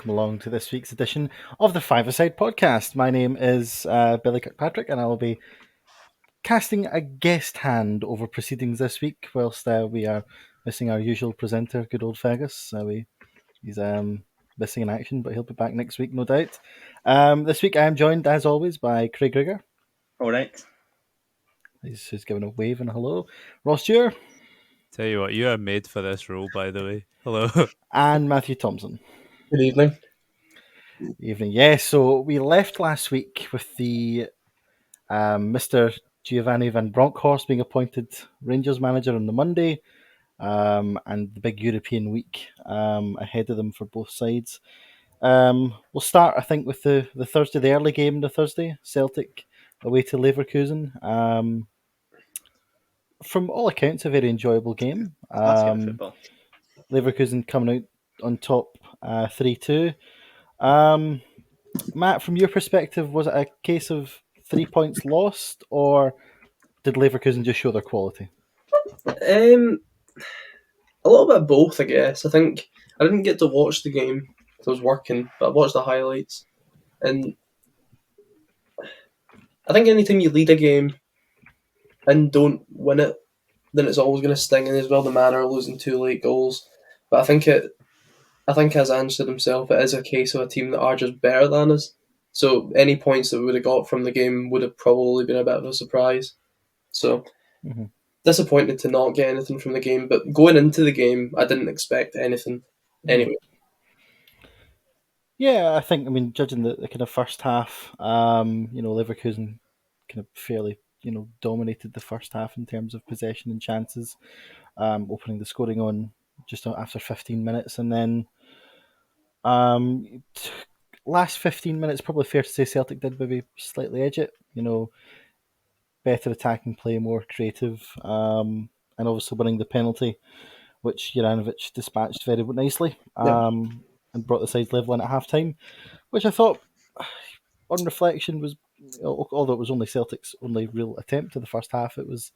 welcome along to this week's edition of the Five-A-Side podcast. My name is Billy Kirkpatrick, and I will be casting a guest hand over proceedings this week, whilst we are missing our usual presenter, good old Fergus. He's missing in action, but he'll be back next week, no doubt. This week I am joined, as always, by Craig Rigger. All right. He's giving a wave and a hello. Ross Dewar. Tell you what, you are made for this role, by the way. Hello. And Matthew Thompson. Good evening. Evening. Yes, so we left last week with the Mr. Giovanni Van Bronckhorst being appointed Rangers manager on the Monday, and the big European week ahead of them for both sides. We'll start, I think, with the Thursday, the early game the Thursday, Celtic away to Leverkusen. From all accounts, a very enjoyable game. Classic football. Leverkusen coming out on top 3-2. Matt, from your perspective, was it a case of 3 points lost, or did Leverkusen just show their quality? A little bit of both, I guess. I think I didn't get to watch the game because I was working, but I watched the highlights. And I think anytime you lead a game and don't win it, then it's always going to sting. And as well, the manner of losing 2 late goals. But I think as Ange said himself, it is a case of a team that are just better than us. So any points that we would have got from the game would have probably been a bit of a surprise. So disappointed to not get anything from the game, but going into the game, I didn't expect anything anyway. Yeah, I mean, judging the kind of first half, Leverkusen kind of fairly, dominated the first half in terms of possession and chances, opening the scoring on just after 15 minutes, and then last 15 minutes, probably fair to say Celtic did maybe slightly edge it, better attacking play, more creative, and obviously winning the penalty, which Juranovic dispatched very nicely, and brought the sides level in at half time, which I thought, on reflection, was, although it was only Celtic's only real attempt to the first half, it was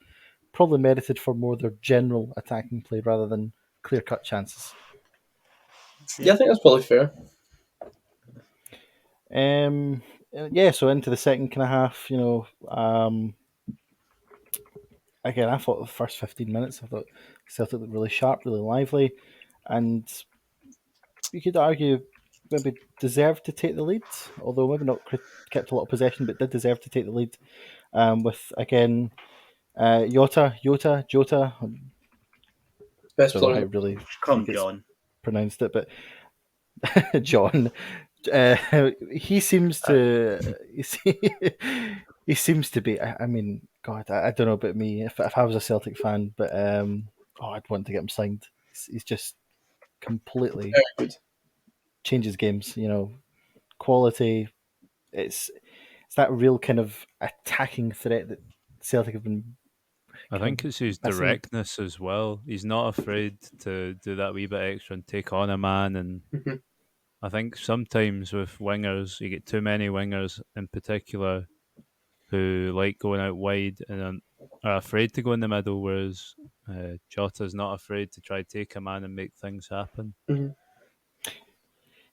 probably merited for more their general attacking play rather than clear-cut chances. Yeah, I think that's probably fair. So into the second kind of half, again, I thought the first 15 minutes, I thought Celtic looked really sharp, really lively, and you could argue maybe deserved to take the lead, although maybe not kept a lot of possession, but did deserve to take the lead, with, again, Jota, Best I don't know how player. it really Come, John. pronounced it, but John, he seems to he seems to be. I mean, God, I don't know about me. If I was a Celtic fan, but I'd want to get him signed. He's just completely Very good. changes games. Quality. It's that real kind of attacking threat that Celtic have been. I think it's his directness as well. He's not afraid to do that wee bit extra and take on a man. And I think sometimes with wingers, you get too many wingers in particular who like going out wide and are afraid to go in the middle, whereas Jota's not afraid to try to take a man and make things happen.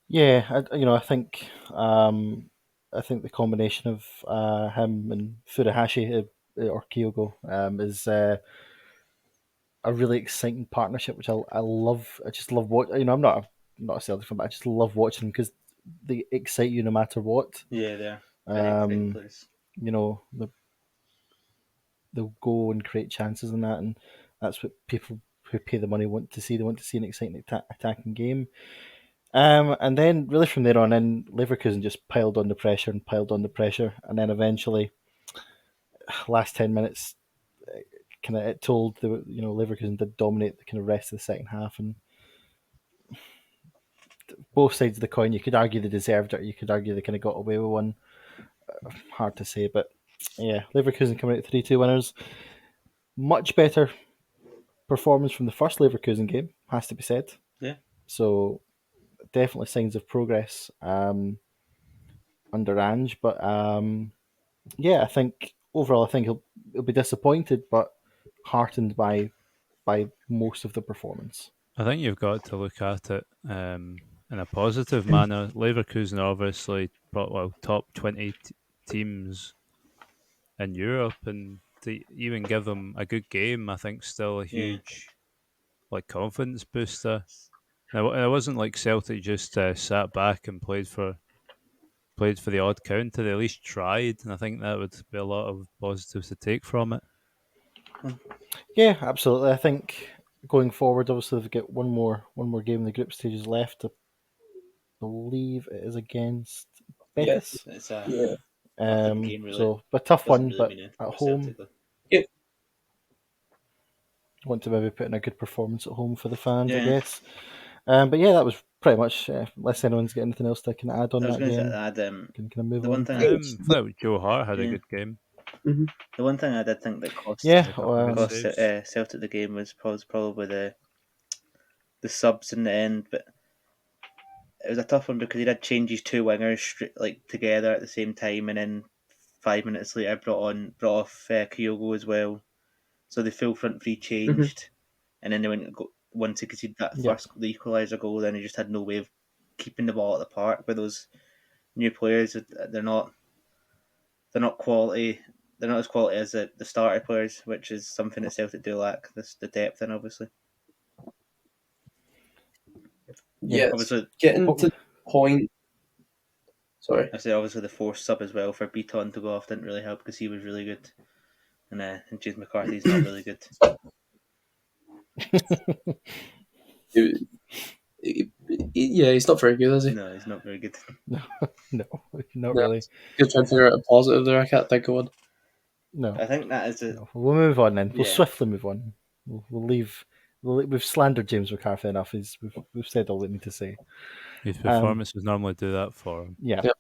Yeah, I think the combination of him and Furuhashi or Kyogo is a really exciting partnership, which I love. I just love watching. I'm not a Celtic fan, but I just love watching them because they excite you no matter what. Yeah, they're very exciting players. They'll go and create chances and that, and that's what people who pay the money want to see. They want to see an exciting attacking game. And then really from there on in, Leverkusen just piled on the pressure, and then eventually, last 10 minutes, it told Leverkusen did dominate the kind of rest of the second half, and both sides of the coin. You could argue they deserved it, or you could argue they kind of got away with one. Hard to say, but yeah, Leverkusen coming out 3-2 winners. Much better performance from the first Leverkusen game, has to be said. Yeah. So definitely signs of progress under Ange, but I think overall, he'll be disappointed, but heartened by most of the performance. I think you've got to look at it in a positive manner. Leverkusen are obviously top 20 teams in Europe, and to even give them a good game, I think, still a huge confidence booster. Now, it wasn't like Celtic just sat back and played for the odd counter. They at least tried, and I think that would be a lot of positives to take from it. Yeah, absolutely. I think going forward, obviously they've got one more game in the group stages left. I believe it is against Betis. It's Yeah. nothing game really. So a tough Doesn't one, really but mean anything at for home, Celtic, though. want to maybe put in a good performance at home for the fans, I Yeah. guess. But yeah, that was pretty much. Unless anyone's got anything else to kind of add on I was that going game, to add can kind of move the on. one thing. I thought Joe Hart had a Yeah. good game. Mhm. The one thing I did think that cost Yeah, cost Celtic the game was probably the subs in the end, but it was a tough one because he did change his two wingers together at the same time, and then 5 minutes later brought off Kyogo as well. So the full front three changed, and then they once he conceded that first the equaliser goal, then he just had no way of keeping the ball at the park with those new players. They're not quality. They're not as quality as the starter players, which is something that Celtic do lack. The depth in, obviously. Yeah, obviously getting to the point. Sorry. I say obviously the forced sub as well for Beaton to go off didn't really help because he was really good, and James McCarthy's not really good. Yeah, he's not very good, is he? No, he's not very good. no, not really. Just trying to figure out a positive there. I can't think of one. No, I think that is no. We'll move on then. We'll Yeah. swiftly move on. We'll leave. We've slandered James McCarthy enough. We've said all we need to say. His performances normally do that for him. Yeah. Yep.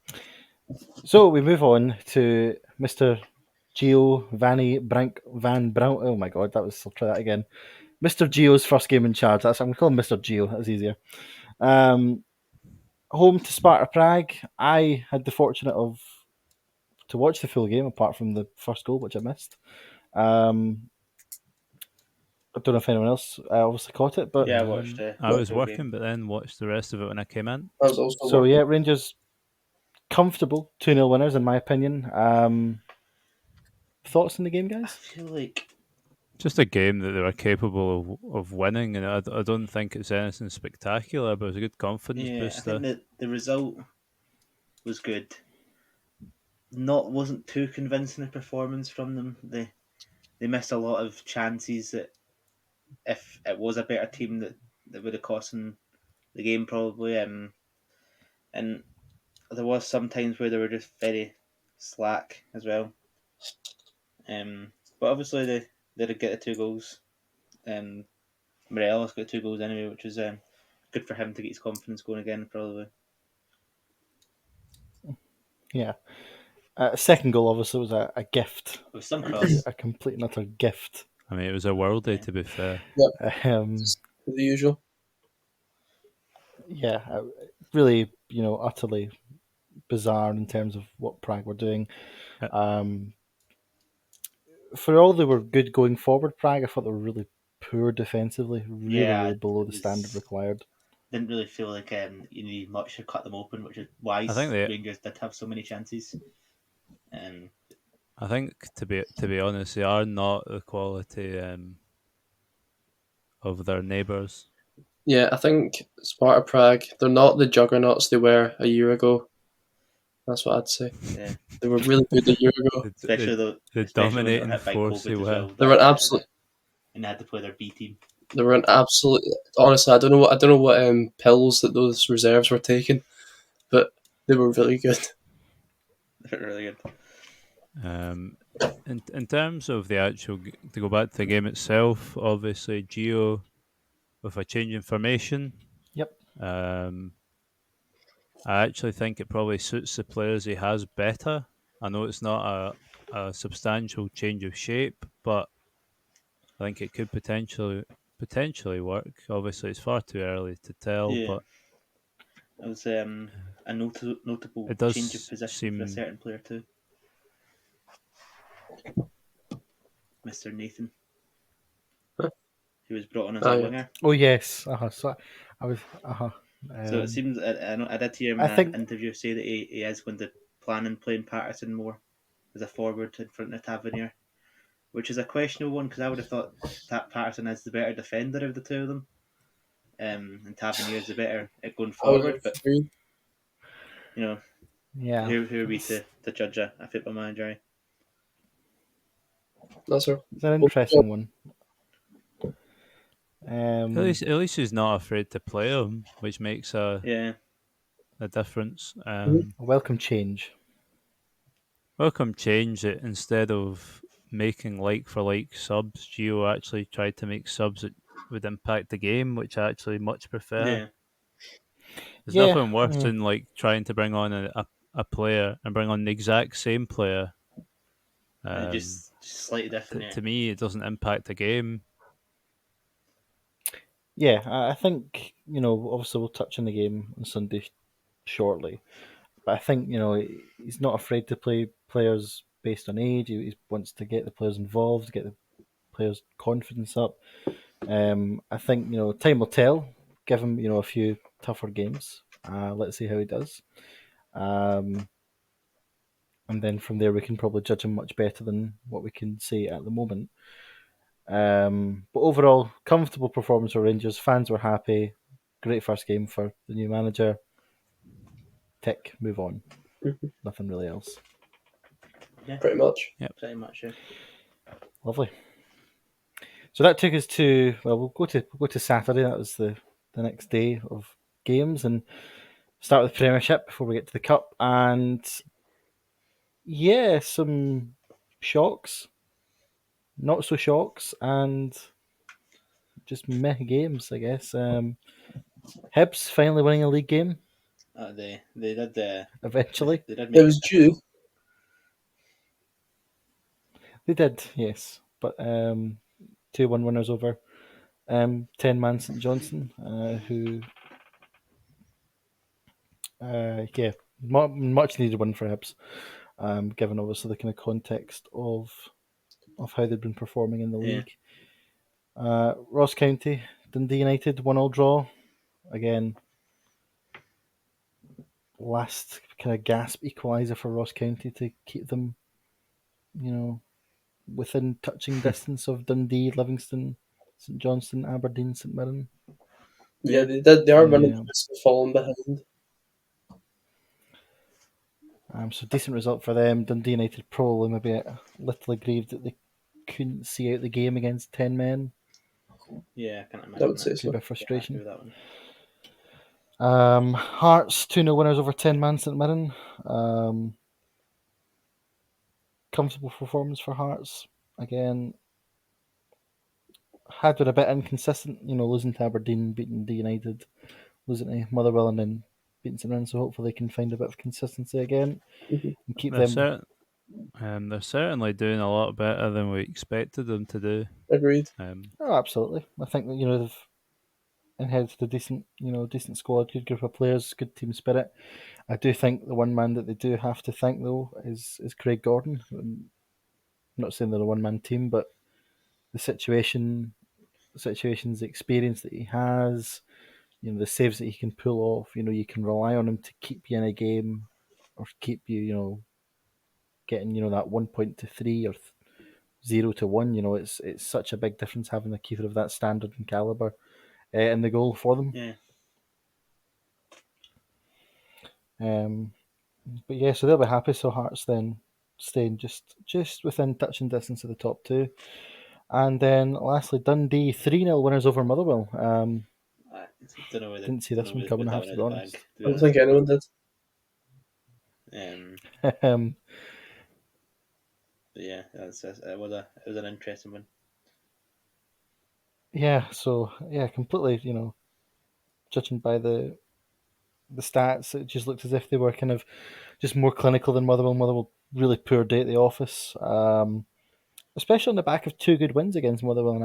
So we move on to Mr. Gio Van Brown. Oh my God, I'll try that again. Mr. Gio's first game in charge. I'm going to call him Mr. Gio. That's easier. Home to Sparta Prague. I had the fortunate to watch the full game, apart from the first goal, which I missed. I don't know if anyone else obviously caught it, but I watched. I was full working, game. but then watched the rest of it when I came in. I was also so working. yeah, Rangers comfortable 2-0 winners in my opinion. Thoughts on the game, I guys? feel like Just a game that they were capable of winning, and I don't think it's anything spectacular, but it was a good confidence I booster. think that the result was good. Wasn't too convincing a performance from them. They missed a lot of chances that if it was a better team that would have cost them the game probably. And there was some times where they were just very slack as well. But obviously they did get the 2 goals. Morelos got 2 goals anyway, which was good for him to get his confidence going again probably. Yeah. Second goal obviously was a gift. With some cross. A complete and utter gift. I mean, it was a worldie, to be fair. The usual. Yeah, really, utterly bizarre in terms of what Prague were doing. For all they were good going forward, Prague, I thought they were really poor defensively, really below the standard required. Didn't really feel like you need much to cut them open, which is why I think Rangers did have so many chances. I think to be honest, they are not the quality of their neighbours. Yeah, I think Sparta Prague, they're not the juggernauts they were a year ago. That's what I'd say. Yeah. They were really good a year ago. Especially the dominating force they were. They were an absolute. And they had to play their B team. They were an absolute. Honestly, I don't know what pills that those reserves were taking, but they were really good. They were really good. In terms of the actual, to go back to the game itself, obviously Gio with a change in formation. Yep. I actually think it probably suits the players he has better. I know it's not a substantial change of shape, but I think it could potentially work. Obviously, it's far too early to tell, but it was a notable it does change of position for a certain player too. Mr. Nathan. He was brought on as a winger. Oh yes. So I was. So it seems I did hear him I in an think interview say that he is going to plan on playing Patterson more as a forward in front of Tavernier, which is a questionable one because I would have thought that Patterson is the better defender of the two of them, and Tavernier is the better at going I would forward. But agree. you know, yeah, who are we to judge a football manager? Eh? That's her. it's an interesting one. At least he's not afraid to play him, which makes Yeah, a difference. Mhm. a welcome change. Welcome change it instead of making like for like subs. Gio actually tried to make subs that would impact the game, which I actually much prefer. yeah, There's Yeah, nothing worse than like trying to bring on a player and bring on the exact same player. just slightly different. Yeah, To me, it doesn't impact the game. yeah. I think obviously we'll touch on the game on Sunday shortly, but I think he's not afraid to play players based on age. He wants to get the players involved, get the players' confidence up. I think time will tell. Give him a few tougher games. Let's see how he does. Um, and then from there we can probably judge him much better than what we can say at the moment. But overall, comfortable performance for Rangers. Fans were happy. Great first game for the new manager. Tick, move on. Mhm. Nothing really else. yeah, Pretty much. pretty much. Yeah. Lovely. So that took us to we'll go to Saturday. That was the next day of games, and start with Premiership before we get to the Cup. And yeah, some shocks, not so shocks, and just meh games, I guess. Hibs finally winning a league game They did eventually. they did It make was due. They did, yes, but 2-1 winners over 10-man St Johnstone, who yeah, much needed win for Hibs, given obviously the kind of context of how they've been performing in the yeah. league. Ross County, Dundee United 1-1 draw. Again, last kind of gasp equaliser for Ross County to keep them, within touching distance of Dundee, Livingston, St Johnstone, Aberdeen, St Mirren. Yeah, they did. They are running Yeah. risk of falling behind. So decent result for them. Dundee United probably maybe a little aggrieved that they couldn't see out the game against 10 men. Yeah, I can't I imagine would say that. Could be so. a frustration. Happy with that one. Hearts 2-0 winners over 10-man St Mirren. Comfortable performance for Hearts. Again, had been a bit inconsistent, losing to Aberdeen, beating D United, losing to Motherwell, and then beating St Mirren. So hopefully they can find a bit of consistency again Mhm. and keep They're, them. they're certainly doing a lot better than we expected them to do. Agreed. Oh, absolutely. I think that they've inherited a decent squad, good group of players, good team spirit. I do think the one man that they do have to thank though is Craig Gordon. I'm not saying they're a one man team, but the situations, the experience that he has, the saves that he can pull off. You can rely on him to keep you in a game, or keep you, getting that 1 point to 3 or 0 to 1. It's such a big difference having a keeper of that standard and caliber in the goal for them. Yeah, But yeah, so they'll be happy. So Hearts then staying just within touching distance of the top two. And then lastly, Dundee 3-0 winners over Motherwell. I don't know Didn't see don't this know one where they coming, put I that have one to in be the honest. bag. To I be don't think honest, anyone did. um, but yeah, it was an interesting one. yeah, so yeah, completely, judging by the stats, it just looked as if they were kind of just more clinical than Motherwell. Motherwell really poor day at the office, especially on the back of two good wins against Motherwell and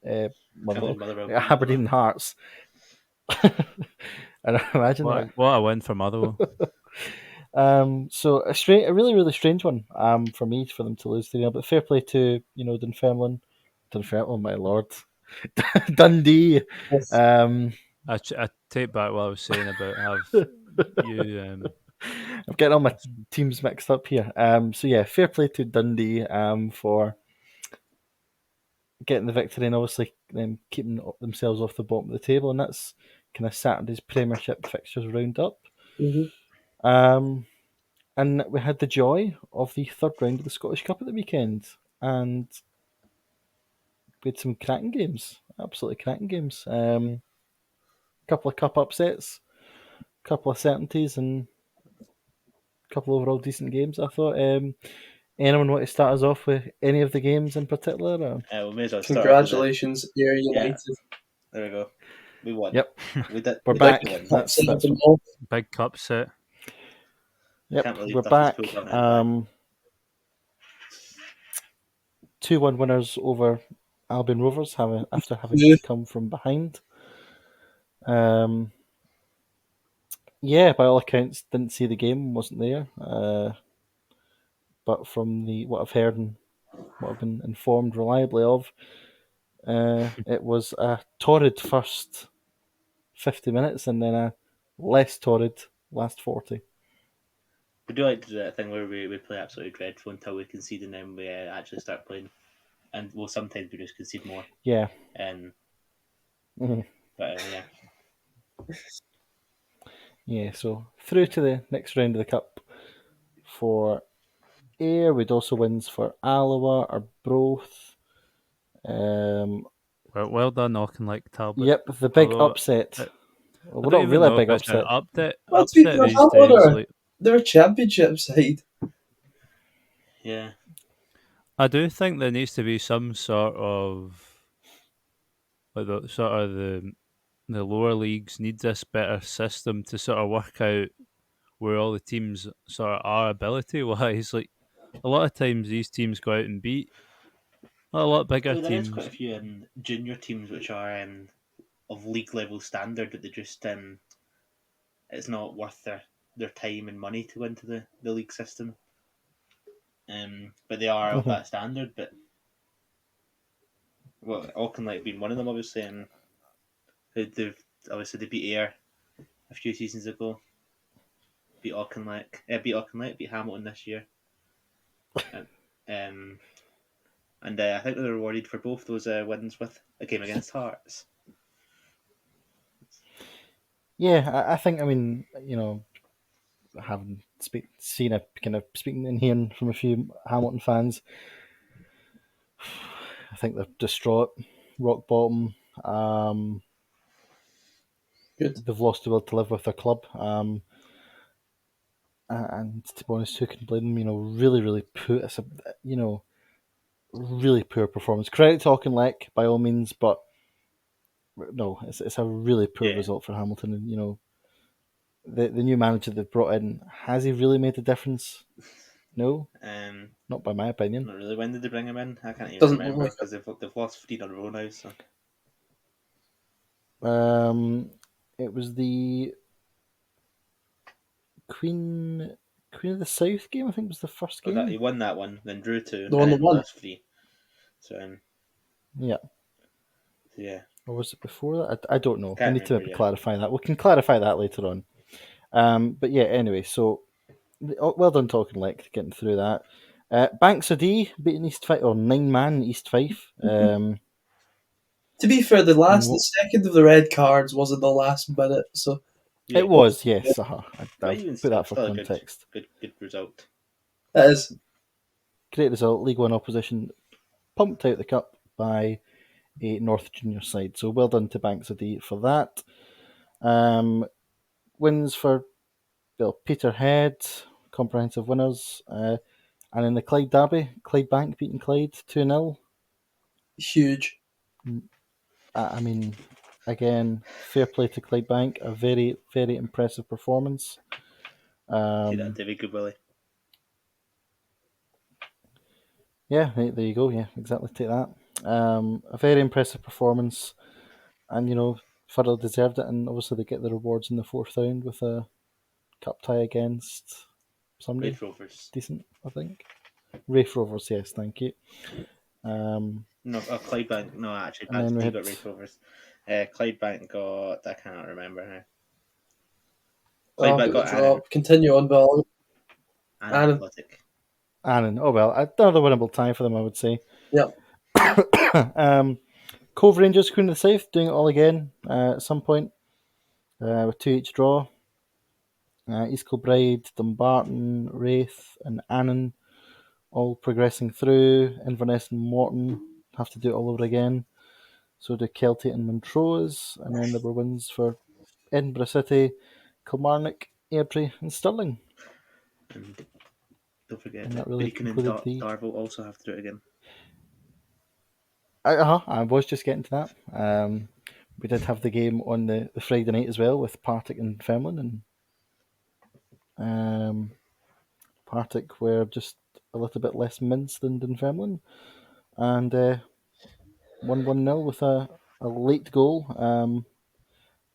Can't Motherwell, believe Motherwell beat Aberdeen Motherwell. and Hearts. And I imagine that. What a win for Motherwell. So a really really strange one for me for them to lose 3-0, but fair play to Dunfermline, my lord, Dundee. Yes. Um, I take back what I was saying about have you. I'm getting all my teams mixed up here. So yeah, fair play to Dundee for getting the victory and obviously keeping themselves off the bottom of the table, and that's kind of Saturday's Premiership fixtures round up. Mm-hmm. And we had the joy of the third round of the Scottish Cup at the weekend, and we had some cracking games, absolutely cracking games. A couple of cup upsets, a couple of certainties, and a couple of overall decent games, I thought. Anyone want to start us off with any of the games in particular? Or? We may as well start off with it. Congratulations, Ayr United. There we go. We won. Yep, We did. we're we back. Did win. That's what, Big cup set. yep, Can't believe we're Duffy's back. pulled on it. 2-1 winners over Albion Rovers after having Yeah. come from behind. Yeah, by all accounts, didn't see the game, wasn't there. But from what I've heard and what I've been informed reliably of, it was a torrid first 50 minutes and then a less torrid last 40. We do like to do that thing where we play absolutely dreadful until we concede and then we actually start playing. And well, sometimes we just concede more. Yeah. But yeah. Yeah, so through to the next round of the Cup for Ayr. We'd also wins for Alloa, Arbroath. Well done, Auchinleck Talbot. Yep, the big Although, upset. Well, I don't not even really a know big if it's an upset. upset these days. They're a championship side. Yeah. I do think there needs to be some sort of the lower leagues need this better system to sort of work out where all the teams sort of are ability wise. Like a lot of times these teams go out and beat a lot bigger There is quite a teams. few junior teams which are of league level standard that they just it's not worth their time and money to go into the league system. But they are of that standard. But well, Auchinleck being one of them, obviously, and they've obviously they beat Ayr a few seasons ago. Beat Auchinleck, beat Hamilton this year. And I think they were rewarded for both those wins with a game against Hearts. Yeah, I think, I mean, having seen a kind of speaking and hearing from a few Hamilton fans, I think they're distraught, rock bottom. Good. They've lost the will to live with their club. And to be honest, who can blame them? Really, really poor. It's a really poor performance. Credit to Auchinleck by all means, but no, it's a really poor result for Hamilton. And the new manager they've brought in, has he really made a difference? No, not by my opinion. Not really. When did they bring him in? I can't even remember because they've lost 3 in a row now. So. It was the Queen of the South game. I think was the first game. He won that one, then drew 2, The and one then that won. lost 3. So yeah. Yeah. Or was it before that? I don't know. I need to clarify that. We can clarify that later on. But yeah, anyway, so well done Auchinleck getting through that. Banks of D beating East Fife, or 9-man East Fife. To be fair, the second of the red cards was in the last minute, so yeah. It was, yes. I'll put that for context. Good result. That is great result. League One opposition pumped out the cup by a North Junior side. So well done to Banks of D for that. Wins for Peterhead, comprehensive winners. And in the Clyde derby, Clydebank beating Clyde 2-0. Huge. I mean, again, fair play to Clydebank. A very, very impressive performance. See that, David Goodwillie. Yeah, there you go. Yeah, exactly. Take that. A very impressive performance, and thoroughly deserved it. And obviously, they get the rewards in the 4th round with a cup tie against somebody. Raith Rovers. Decent, I think. Raith Rovers, yes, thank you. No, Clydebank. No, actually, and then we had Raith Rovers. Clydebank got... I cannot remember now. Got Clydebank the got drop. Annan. Continue on, Bill. Annan Athletic. Annan. Oh well, another winnable tie for them, I would say. Yep. Cove Rangers, Queen of the South, doing it all again at some point with 2 each draw. East Kilbride, Dumbarton, Wraith, and Annan all progressing through. Inverness and Morton have to do it all over again. So do Kelty and Montrose, and then there were wins for Edinburgh City, Kilmarnock, Airdrie, and Stirling. And don't forget And that that really Brecon and concluded the. Darvel also have to do it again. I was just getting to that. We did have the game on the Friday night as well with Partick and Dunfermline, and Partick were just a little bit less mince than Dunfermline, and 1-1-0 with a late goal.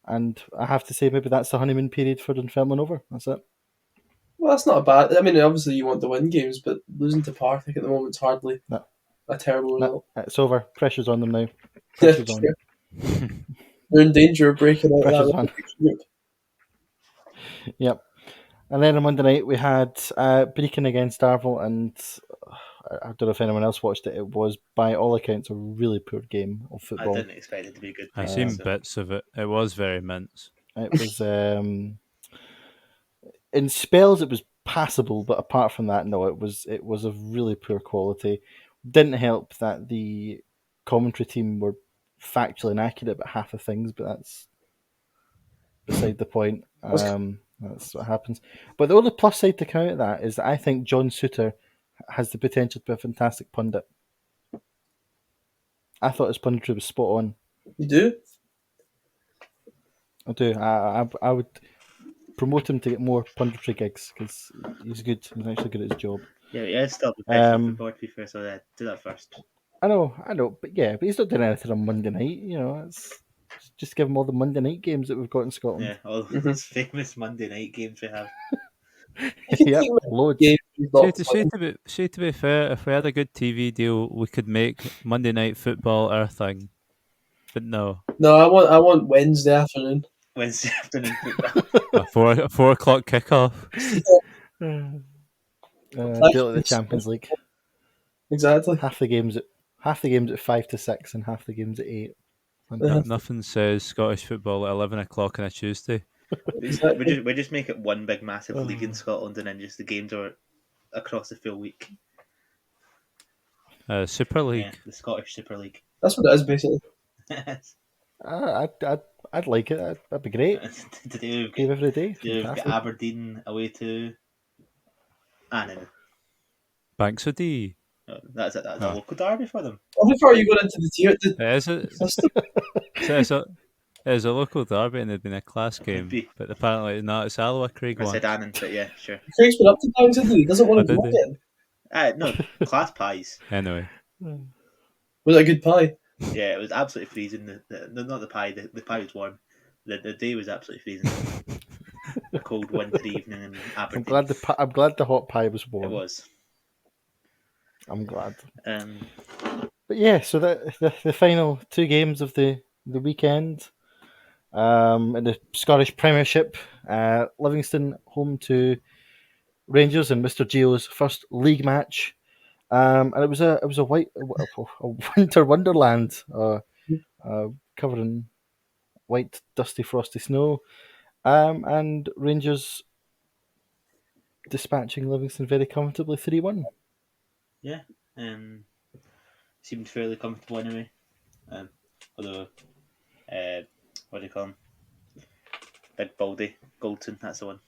And I have to say, maybe that's the honeymoon period for Dunfermline over. That's it. Well, that's not bad. I mean, obviously you want to win games, but losing to Partick at the moment is hardly No. a terrible No, result. it's over. Pressure's on them now. Pressure's on. They're in danger of breaking out Pressure's of that on. relegation group. Yep. And then on Monday night we had Brecon against Darvel, and I don't know if anyone else watched it. It was, by all accounts, a really poor game of I football. didn't expect it to be good. I seen bits of it. It was very mince. It was in spells it was passable, but apart from that, no, it was of really poor quality. Didn't help that the commentary team were factually inaccurate about half the things, but that's beside the point. That's what happens. But the only plus side to come out of that is that I think John Suter has the potential to be a fantastic pundit. I thought his punditry was spot on. You do? I do. I would promote him to get more punditry gigs because he's good. He's actually good at his job. Yeah, he is still professional football, to be fair, so do that first. I know, but he's not doing anything on Monday night. It's just give him all the Monday night games that we've got in Scotland. Yeah, all those famous Monday night games we have. Yep, loads. To be fair, if we had a good TV deal, we could make Monday Night Football our thing. But no. No, I want Wednesday afternoon. Wednesday afternoon football. a 4 o'clock kickoff. Deal at the Champions League. Exactly. Half the games at 5 to 6 and half the games at 8. Nothing says Scottish football at 11 o'clock on a Tuesday. Exactly. We just make it one big massive league in Scotland, and then just the games are across the full week. Super League. Yeah, the Scottish Super League. That's what it is, basically. I'd like it. That'd be great. Today Game every day. we've got Aberdeen away to Annan. Banks of D. No, that's a local derby for them. Well, how far are you going into the tier? It is a local derby and it'd been a class game, but apparently it's not. It's Alloa Craig I one. said Annan, but yeah, sure. Craig's been up to Banks of D. He doesn't want to go again. No, class pies. Anyway. Was it a good pie? Yeah, it was absolutely freezing. Not the pie. The pie was warm. The day was absolutely freezing. A cold wintry evening in Aberdeen. I'm glad the hot pie was warm. It was. I'm glad. But yeah, so the final 2 games of the weekend in the Scottish Premiership, Livingston home to Rangers in Mr. Gio's first league match, and it was a winter wonderland, covered in white, dusty, frosty snow, and Rangers dispatching Livingston very comfortably 3-1. Yeah, seemed fairly comfortable anyway. Although, what do you call him? Big Baldy, Goldson, that's the one.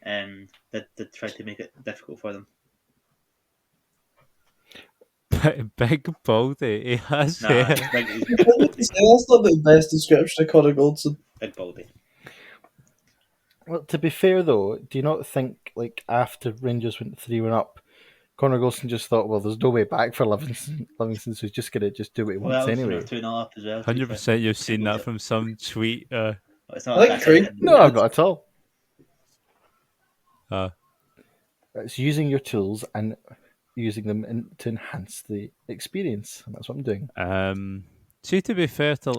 They tried to make it difficult for them. Big Baldy, he has Nah, that's not the best description of Connor Goldson. Big Baldy. Well, to be fair though, do you not think after Rangers went 3-1 up, Connor Goldson just thought, well, there's no way back for Livingston. Livingston, so he's just gonna do what he wants anyway. 2-0 up as well. 100% you've seen that from some tweet. It's not Craig. No, not at all. Uh, It's using your tools and using them to enhance the experience. And that's what I'm doing. See, to be fair to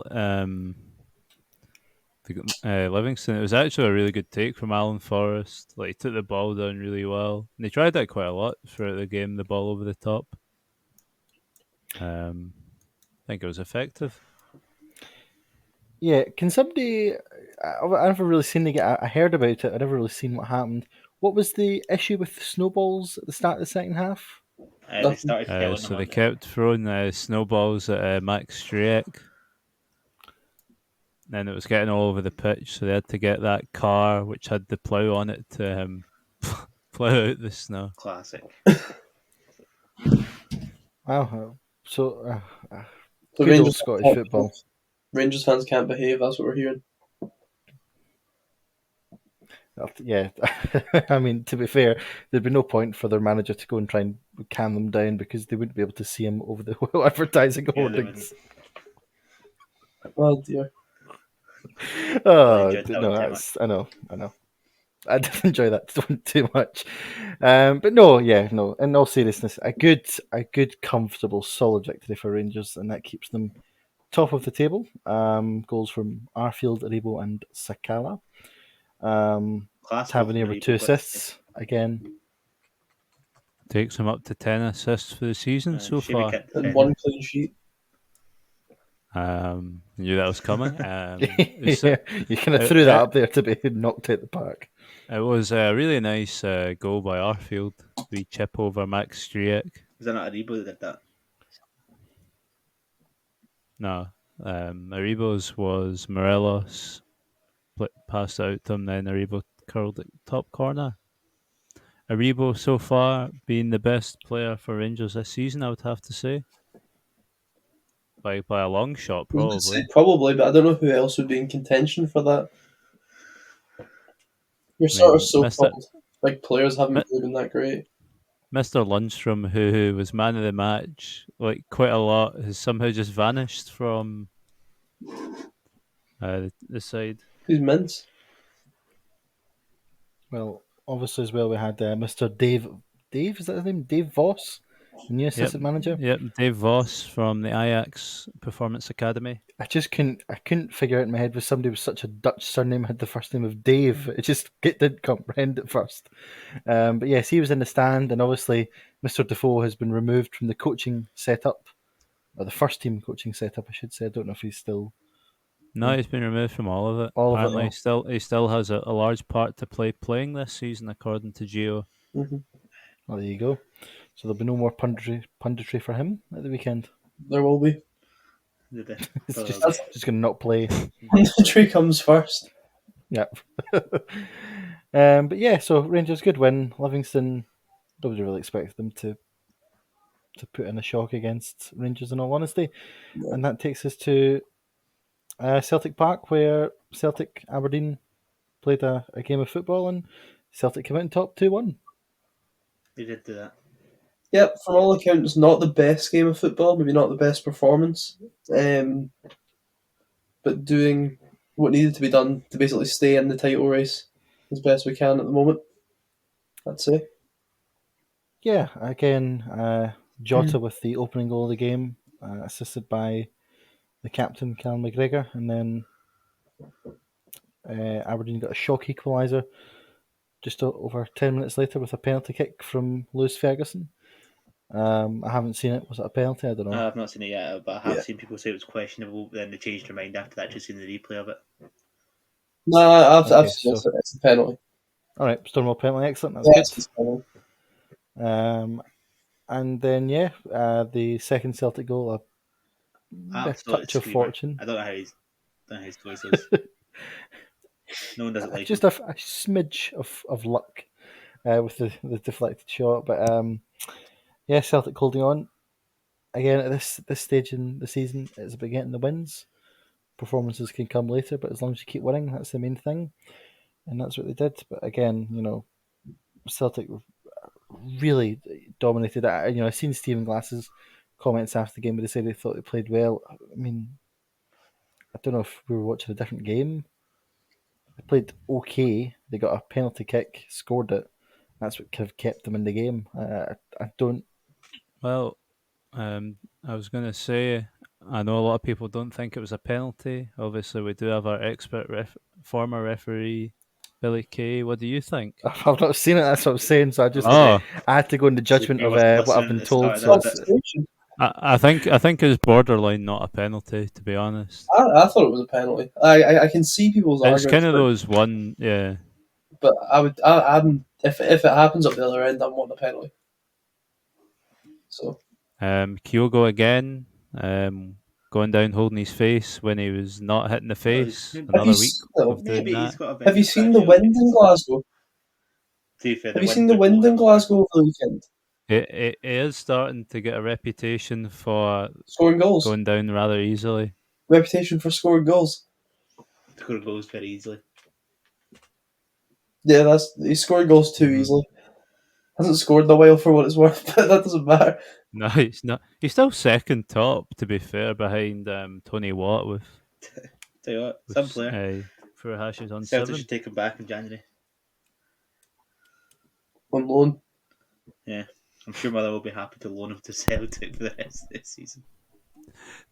Livingston, it was actually a really good take from Alan Forrest. Like, he took the ball down really well. And they tried that quite a lot throughout the game, the ball over the top. I think it was effective. Yeah, can somebody? I've never really seen the game. I heard about it. I never really seen what happened. What was the issue with the snowballs at the start of the second half? They started pelting So them they on kept throwing snowballs at Max Striek. And it was getting all over the pitch, so they had to get that car which had the plough on it to plough out the snow. Classic. Wow. So, So good old Scottish football. Rangers fans can't behave. That's what we're hearing. Yeah, I mean, to be fair, there'd be no point for their manager to go and try and calm them down because they wouldn't be able to see him over the advertising hoardings. Oh dear. Oh enjoyed that no, one too that's I know. I did enjoy that one too much, but no, yeah, no. In all seriousness, a good, comfortable, solid victory for Rangers, and that keeps them top of the table. Goals from Arfield, Aribo, and Sakala. Class goal Tavernier from with Aribo, 2 got to say. assists again. Takes him up to 10 assists for the season so Shavy far. kept And defending. one clean sheet. Knew that was coming. Yeah, you kind of threw that up there to be knocked out the park. It was a really nice goal by Arfield. We chip over Max Striek. Was that not Aribo that did that? No, Aribo's was Morelos passed out to him, then Aribo curled it top corner. Aribo so far being the best player for Rangers this season, I would have to say. By a long shot, probably. Probably, but I don't know who else would be in contention for that. You're sort of so-called big players haven't really been that great. Mr. Lundstrom, who was man of the match, like quite a lot, has somehow just vanished from the side. Who's mints? Well, obviously as well we had Mr. Dave. Dave, is that his name? Dave Voss, the new assistant manager. Yep, Dave Voss from the Ajax Performance Academy. I couldn't figure out in my head was somebody with such a Dutch surname had the first name of Dave. It just didn't comprehend at first. But yes, he was in the stand, and obviously Mr. Defoe has been removed from the coaching setup, or the first team coaching setup, I should say. I don't know if he's still. No, he's been removed from all of it. Apparently, he still has a large part to playing this season, according to Gio. Mm-hmm. Well, there you go. So there'll be no more punditry for him at the weekend. There will be. It's just going to not play. Punditry comes first. Yeah. But yeah, so Rangers good win. Livingston, nobody really expected them to put in a shock against Rangers, in all honesty. Yeah. And that takes us to Celtic Park, where Celtic Aberdeen played a game of football, and Celtic came out on top 2-1. They did do that. Yep, from all accounts, not the best game of football, maybe not the best performance, but doing what needed to be done to basically stay in the title race as best we can at the moment, I'd say. Yeah, again, Jota with the opening goal of the game, assisted by the captain, Callum McGregor, and then Aberdeen got a shock equaliser just over 10 minutes later with a penalty kick from Lewis Ferguson. I haven't seen it. Was it a penalty? I don't know. I've not seen it yet, but I have seen people say it was questionable, but then they changed their mind after that, just seeing the replay of it. No, I've seen it. It's a penalty. All right, Stonewall penalty, excellent. That's good. And then, the second Celtic goal, a touch of fortune. I don't know how his voice is. No one doesn't like just him. a smidge of luck with the deflected shot. But Celtic holding on. Again, at this stage in the season, it's about getting the wins. Performances can come later, but as long as you keep winning, that's the main thing. And that's what they did. But again, Celtic really dominated. I've seen Stephen Glass's comments after the game where they said they thought they played well. I mean, I don't know if we were watching a different game. They played okay. They got a penalty kick, scored it. That's what kind of kept them in the game. I don't. Well, I was going to say, I know a lot of people don't think it was a penalty. Obviously, we do have our expert former referee, Billy Kay. What do you think? I've not seen it. That's what I'm saying. So Oh, I had to go in the judgment of what I've been told. So I think it's borderline not a penalty, to be honest. I thought it was a penalty. I can see people's It's arguments. kind of those one, yeah. But I'm if it happens up the other end, I'm wanting a penalty. So Kyogo again, going down holding his face when he was not hitting the face. Another week of doing that. Have you seen the wind in Glasgow? Have you seen the wind in Glasgow over the weekend? It is starting to get a reputation for scoring goals, going down rather easily. Reputation for scoring goals. Scoring goals very easily. Yeah, he's scoring goals too easily. Hasn't scored in a while for what it's worth, but that doesn't matter. No, he's not. He's still second top, to be fair, behind Tony Watt with. Tell you what, some player. For hashes on Celtic 7. should take him back in January. On loan. Yeah, I'm sure Mother will be happy to loan him to Celtic for the rest of this season.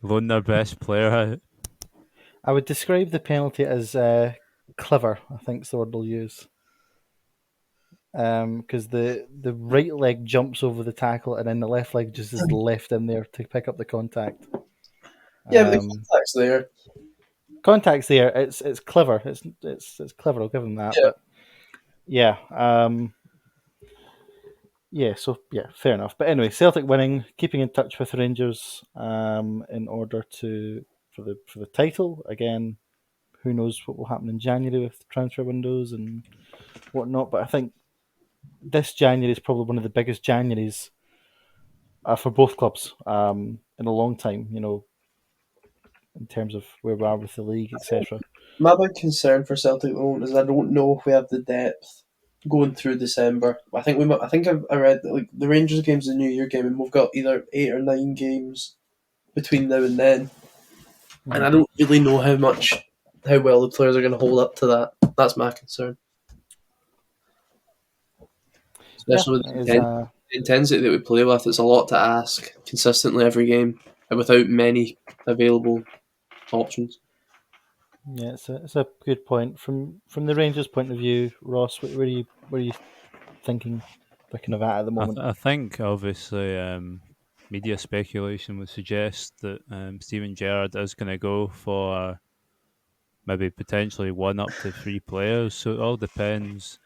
Loan their best player out. I would describe the penalty as clever, I think is the word they'll use. Because the right leg jumps over the tackle and then the left leg just is left in there to pick up the contact. Yeah, but the contact's there. Contact's there. It's clever. It's clever. I'll give him that. Yeah. But yeah. So yeah, fair enough. But anyway, Celtic winning, keeping in touch with Rangers in order for the title again. Who knows what will happen in January with transfer windows and whatnot? But I think this January is probably one of the biggest Januaries for both clubs in a long time. You know, in terms of where we are with the league, etc. My big concern for Celtic at the moment is I don't know if we have the depth going through December. I think I read that like the Rangers game's the New Year game, and we've got either 8 or 9 games between now and then, and I don't really know how well the players are going to hold up to that. That's my concern, especially with the intensity that we play with. It's a lot to ask consistently every game, and without many available options. Yeah, it's a good point from the Rangers' point of view. Ross, where are you thinking they're kind of at the moment? I think obviously media speculation would suggest that Steven Gerrard is going to go for maybe potentially 1 up to 3 players. So it all depends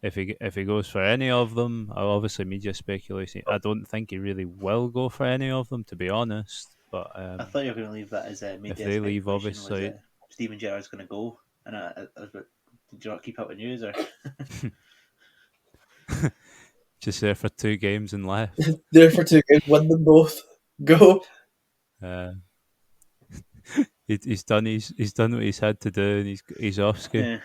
if he goes for any of them. Obviously, media speculation. I don't think he really will go for any of them, to be honest. But I thought you were going to leave that as a media. If they leave, obviously, Steven Gerrard's going to go, and I was like, did you not keep up with news or? Just there for 2 games and left. There for 2 games, win them both. Go. He's done what he's had to do, and he's off ski.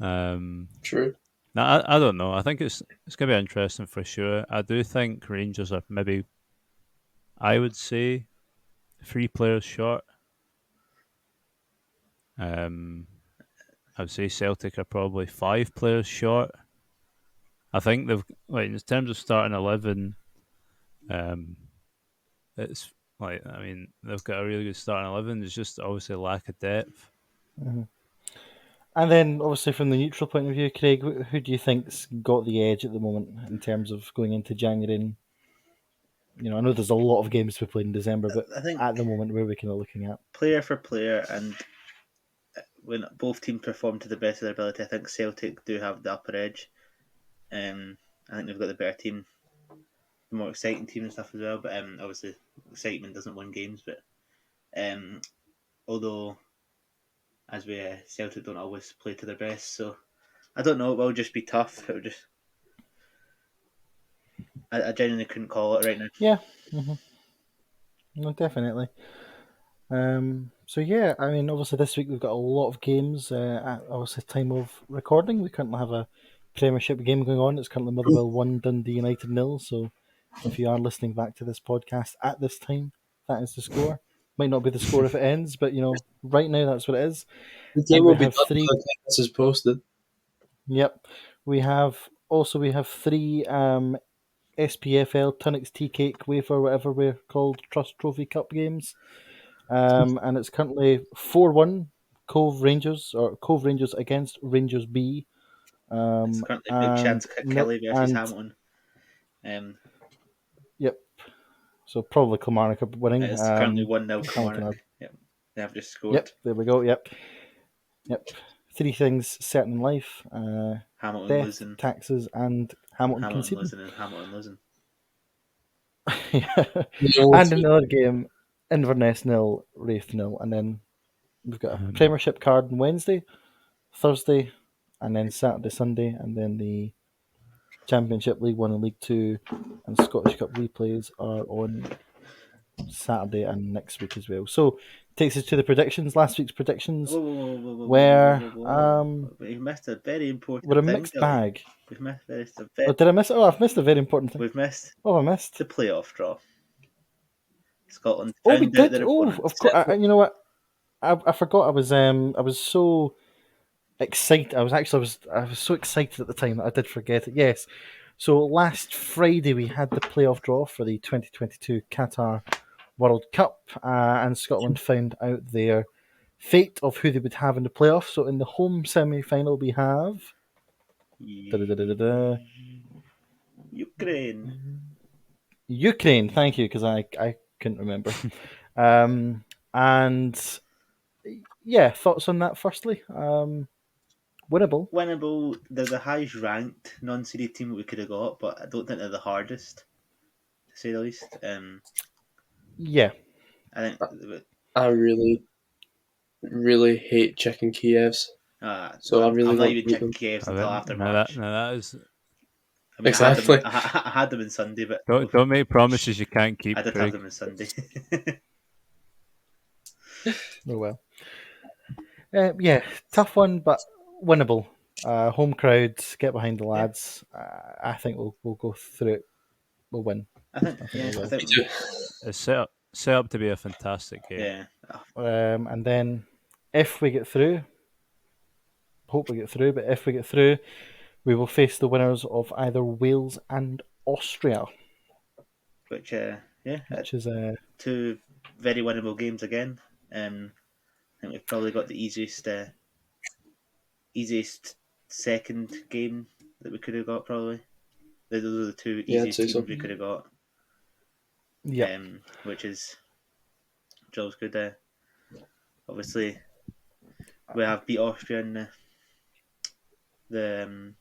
Yeah. True. Now I don't know. I think it's going to be interesting for sure. I do think Rangers are maybe, I would say, 3 players short. I would say Celtic are probably 5 players short. I think they've, like, in terms of starting 11, it's like, I mean, they've got a really good starting 11. There's just obviously a lack of depth. Mm-hmm. And then, obviously, from the neutral point of view, Craig, who do you think's got the edge at the moment in terms of going into January? And, you know, I know there's a lot of games to be played in December, but I think at the moment, where are we kind of looking at? Player for player, and when both teams perform to the best of their ability, I think Celtic do have the upper edge. I think they've got the better team, the more exciting team and stuff as well. But obviously, excitement doesn't win games. But although, as we Celtic don't always play to their best, so I don't know. It will just be tough. It will just. I genuinely couldn't call it right now. Yeah. Mm-hmm. No, definitely. So yeah, I mean, obviously this week we've got a lot of games. At obviously time of recording, we currently have a Premiership game going on. It's currently Motherwell 1, Dundee United 0. So if you are listening back to this podcast at this time, that is the score. Might not be the score if it ends, but you know, right now that's what it is. The game will be done by the time this is posted. Yep, we have 3 SPFL Tunnocks Tea Cake Wafer, whatever we're called, Trust Trophy Cup games. And it's currently 4-1 Cove Rangers against Rangers B. It's currently a big chance Kelly versus Hamilton. Yep. So probably Kilmarnock are winning. It's currently 1-0 Kilmarnock. Yep. They have just scored. Yep, there we go. Yep. 3 things certain in life: Hamilton death, losing, taxes, and Hamilton conceding. losing, and Hamilton losing. And another game: Inverness 0, Wraith 0, and then we've got a Premiership card on Wednesday, Thursday, and then Saturday, Sunday, and then the Championship, League 1 and League 2 and Scottish Cup replays are on Saturday and next week as well. So takes us to the predictions. Last week's predictions where we've missed a very important were a thing, mixed Billy. bag. We've missed Did I miss it? Oh, I've missed a very important thing. We've missed What have I missed? the playoff draw. Scotland. Oh, we did. Oh, of course. You know what? I forgot. I was so excited. I was so excited at the time that I did forget it. Yes. So last Friday we had the playoff draw for the 2022 Qatar World Cup, and Scotland found out their fate of who they would have in the playoffs. So in the home semi-final we have Ukraine. Thank you, because I couldn't remember. And yeah, thoughts on that? Firstly, winnable. They're the highest ranked non-seeded team we could have got, but I don't think they're the hardest, to say the least. Yeah, I think. I really, really hate checking Kievs. So I really I'm not want even to beat checking them. Kievs until after March. That is. I mean, Exactly. I had them on Sunday, but Don't make promises you can't keep. I did have them on Sunday. Oh well. Yeah, tough one, but winnable. Home crowd, get behind the lads. I think we'll go through it. We'll win. I think It's set up to be a fantastic game. Yeah. And then if we get through, hope we get through, but if we get through, we will face the winners of either Wales and Austria. Which is 2 very winnable games again. I think we've probably got the easiest second game that we could have got, probably. Those are the 2 easiest teams we could have got. Yeah. Which is always good. Obviously, we have beat Austria in the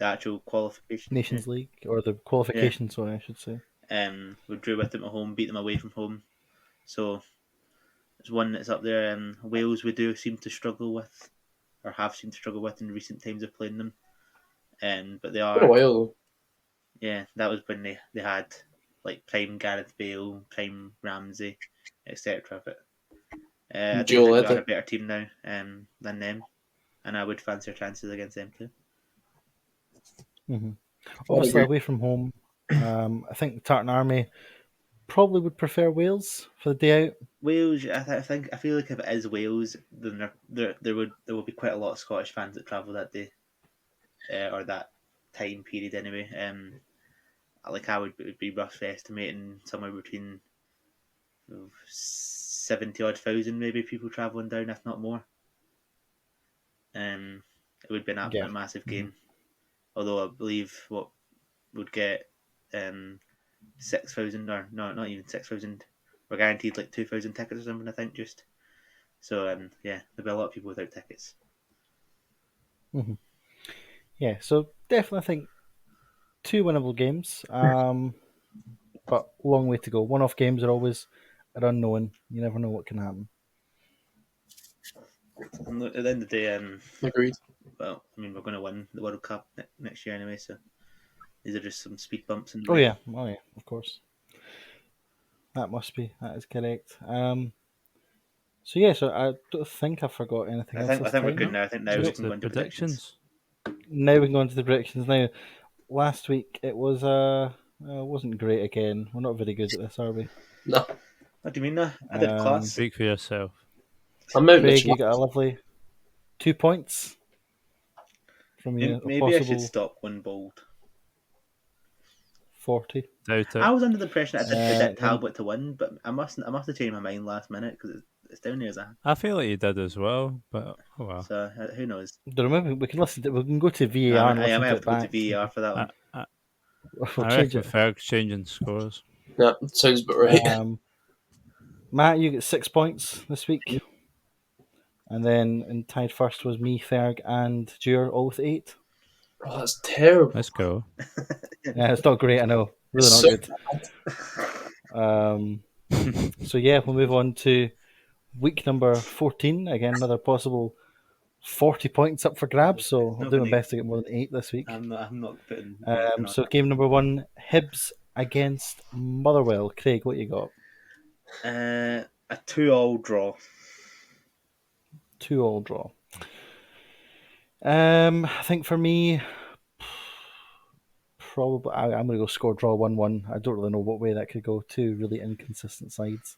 actual qualification. Nations League, or the qualification, sorry, I should say. We drew with them at home, beat them away from home. So it's one that's up there. Wales we do seem to struggle with, or have seemed to struggle with in recent times of playing them. But they are. Been a while. Yeah, that was when they had like prime Gareth Bale, prime Ramsey, etc. But I think we are a better team now than them, and I would fancy our chances against them too. Mm-hmm. Obviously, away from home, I think the Tartan Army probably would prefer Wales for the day out. Wales, I feel like if it is Wales, then there will be quite a lot of Scottish fans that travel that day, or that time period anyway. Like I would be roughly estimating somewhere between 70,000 maybe people travelling down, if not more. It would be an absolute massive game. Although I believe what would get 6,000, or no, not even 6,000. We're guaranteed like 2,000 tickets or something, I think, just. So there'll be a lot of people without tickets. Mm-hmm. Yeah, so definitely I think 2 winnable games, but long way to go. One-off games are always an unknown. You never know what can happen. And at the end of the day, agreed. Well, I mean, we're going to win the World Cup next year anyway, so these are just some speed bumps. Oh yeah, of course. That is correct. So I don't think I forgot anything else. I think we're good now. I think now we can go into predictions. Now we can go into the predictions. Now, last week it wasn't great again. We're not very good at this, are we? No. What do you mean? No, I did class. Speak for yourself. Craig, you got a lovely 2 points from you. Maybe I should stop one bold. 40. Doubt I it. was under the impression I did predict then- Talbot to win, but I must have changed my mind last minute because it's down there as a. I feel like you did as well, but oh well. So who knows? Don't remember. We can listen to. We can go to VAR No, and I listen might to have it to go to back. VAR for that I, one. I, We'll I change reckon it. Ferg changing scores. Yeah, sounds about right. Matt, you get 6 points this week, and then in tied first was me, Ferg, and Dure, all with 8. Oh, that's terrible. Let's go. Yeah, it's not great. I know, really It's not so good. So yeah, we'll move on to week number 14. Again, another possible 40 points up for grabs. So I'll not do my gonna- best to get more than 8 this week. I'm not putting. So game number 1, Hibs against Motherwell. Craig, what you got? A 2-2 draw. 2-2 draw. I think for me, probably I'm going to go score draw 1-1. I don't really know what way that could go. Two really inconsistent sides.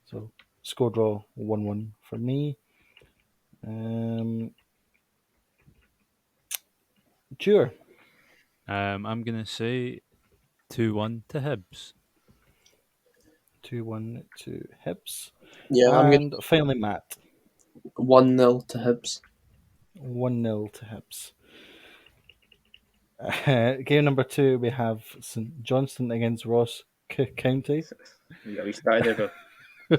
So score draw 1-1 for me. Sure. I'm gonna say 2-1 to Hibs. 2-1 to Hibs. Yeah, I'm going And finally, Matt. 1-0 to Hibs. 1-0 to Hibs. Game number 2, we have St Johnstone against Ross County. You got me started there, bro.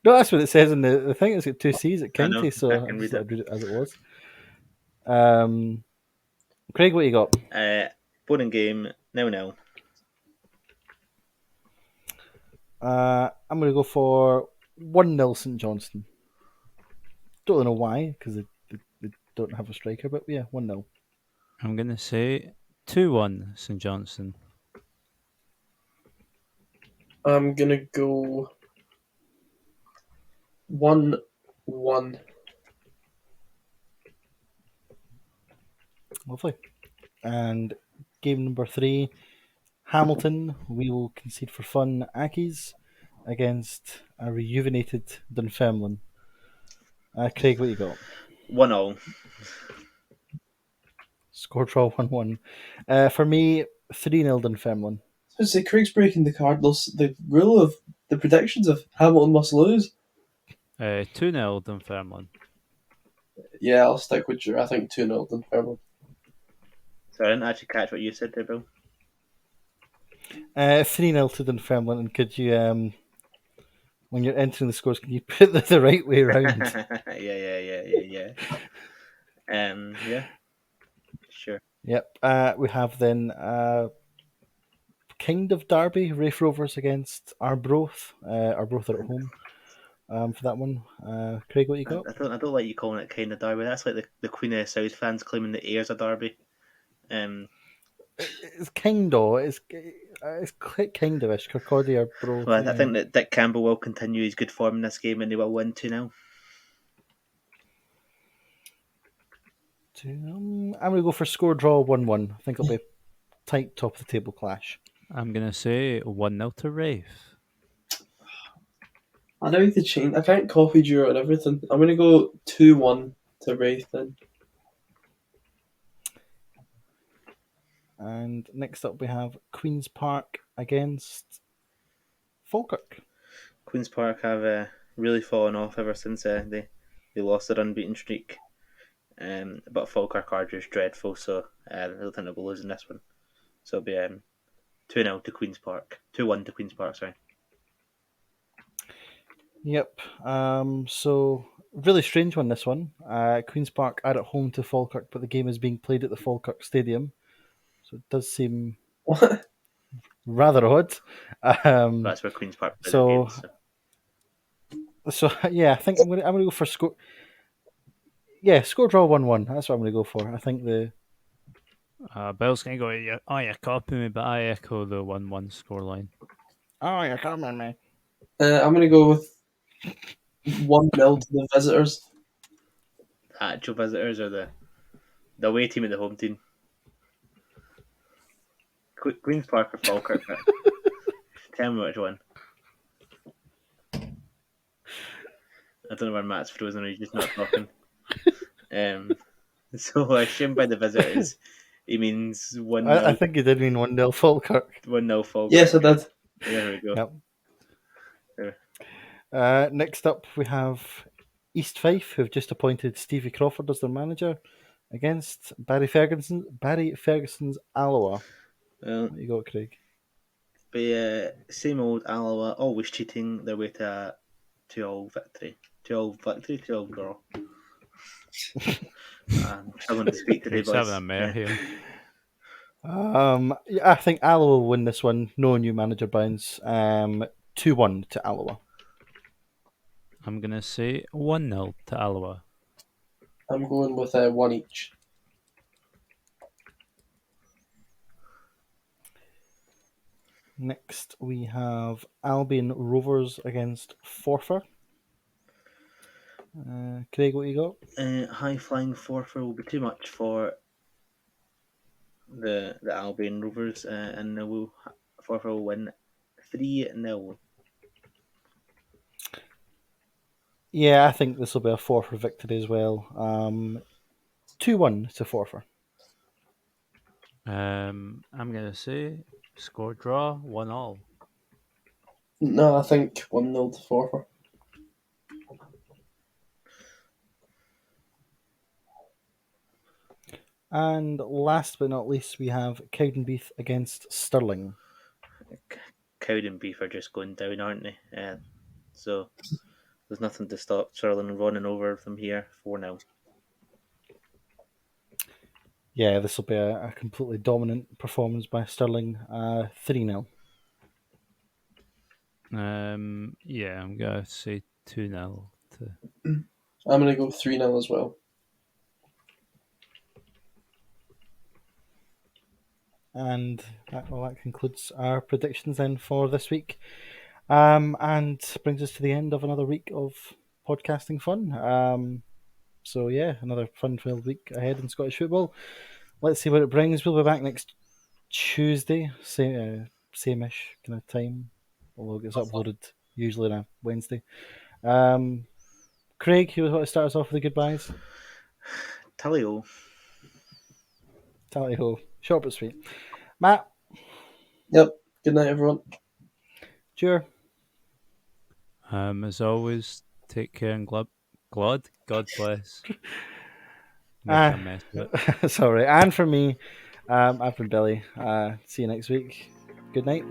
No, that's what it says in the thing. It's got 2 C's at I know, County, so I I can just read thought I'd read it as it was. Craig, what you got? Boring game, 0-0. I'm going to go for 1-0 St Johnstone. Don't really know why, because they don't have a striker, but yeah, 1-0. I'm gonna say 2-1 St Johnstone. I'm going to go 1-1. Lovely. And game number 3, Hamilton, we will concede for fun Ackies against a rejuvenated Dunfermline. Craig, what you got? 1-0. Score draw 1-1. For me, 3-0 Dunfermline. So say Craig's breaking the rule of the predictions of Hamilton must lose. 2-0 Dunfermline. Yeah, I'll stick with you. I think 2-0 Dunfermline. So I didn't actually catch what you said there, Bill. 3-0 to Dunfermline. And could you, when you're entering the scores, can you put it the right way around? yeah. Yeah. Sure. Yep. We have then kind of derby, Rafe Rovers against Arbroath. Arbroath are at home for that one. Craig, what you got? I don't like you calling it kind of derby. That's like the Queen of the South fans claiming the air's a derby. It's kind of. It's quite kind of-ish. Kirkcaldy, Arbroath. Well, yeah. I think that Dick Campbell will continue his good form in this game and they will win 2-0. I'm going to go for score draw 1-1. I think it'll be a tight top of the table clash. I'm gonna say 1-0 to Rafe. I know the change. I can't copy Drew and everything. I'm going to go 2-1 to Wraith then. And next up we have Queen's Park against Falkirk. Queen's Park have really fallen off ever since they lost their unbeaten streak. But Falkirk are just dreadful, so I don't think they'll be losing this one. So it'll be 2-0 to Queen's Park. 2-1 to Queen's Park, sorry. Yep. So really strange one, this one. Queen's Park are at home to Falkirk, but the game is being played at the Falkirk Stadium. So it does seem What? rather odd. That's where Queen's Park plays so- the games. So yeah, I think I'm gonna go for score. Yeah, score draw 1-1. That's what I'm gonna go for. I think the Bill's gonna go. You're copying me, but I echo the 1-1 scoreline. you're coming, man. I'm going to go with 1-0 to the visitors. The actual visitors or the away team and the home team. Queen's Park or Falkirk. Tell me which one. I don't know where Matt's frozen or he's just not talking. So I assume by the visitors he means 1-0. I think he did mean 1-0 Falkirk. 1-0 Falkirk. Yes, I did. There we go. Yep. Yeah. Next up, we have East Fife, who've just appointed Stevie Crawford as their manager, against Barry Ferguson's Alloa. Well, What you got, Craig? same old Alloa, always cheating their way to a 2-all victory. 2-all victory, 2-all draw. I'm struggling to speak today, He's boys. having a mare here. Yeah, I think Alloa will win this one. No new manager bounce. 2-1 to Alloa. I'm going to say 1-0 to Alloa. I'm going with 1 each. Next, we have Albion Rovers against Forfar. Craig, what you got? High flying Forfar will be too much for the Albion Rovers, and Forfar will win 3-0. Yeah, I think this will be a Forfar victory as well. 2-1 to Forfar. I'm going to say score draw 1-1. No, I think 1-0 to Forfar. And last but not least, we have Cowdenbeath against Stirling. Cowdenbeath are just going down, aren't they? So there's nothing to stop Stirling running over them here. 4-0. Yeah, this will be a completely dominant performance by Stirling. 3-0. Yeah, I'm going to say 2-0 to. I'm going to go 3-0 as well. And that concludes our predictions then for this week. And brings us to the end of another week of podcasting fun. So yeah, another fun-filled week ahead in Scottish football. Let's see what it brings. We'll be back next Tuesday, same-ish kind of time, although it gets uploaded usually on a Wednesday. Craig, you want to start us off with the goodbyes? Tally-ho. Tally-ho. Short but sweet. Matt? Yep. Good night, everyone. Sure. As always, take care and God bless. Make a mess of it. Sorry. And for me, I've been Billy. See you next week. Good night.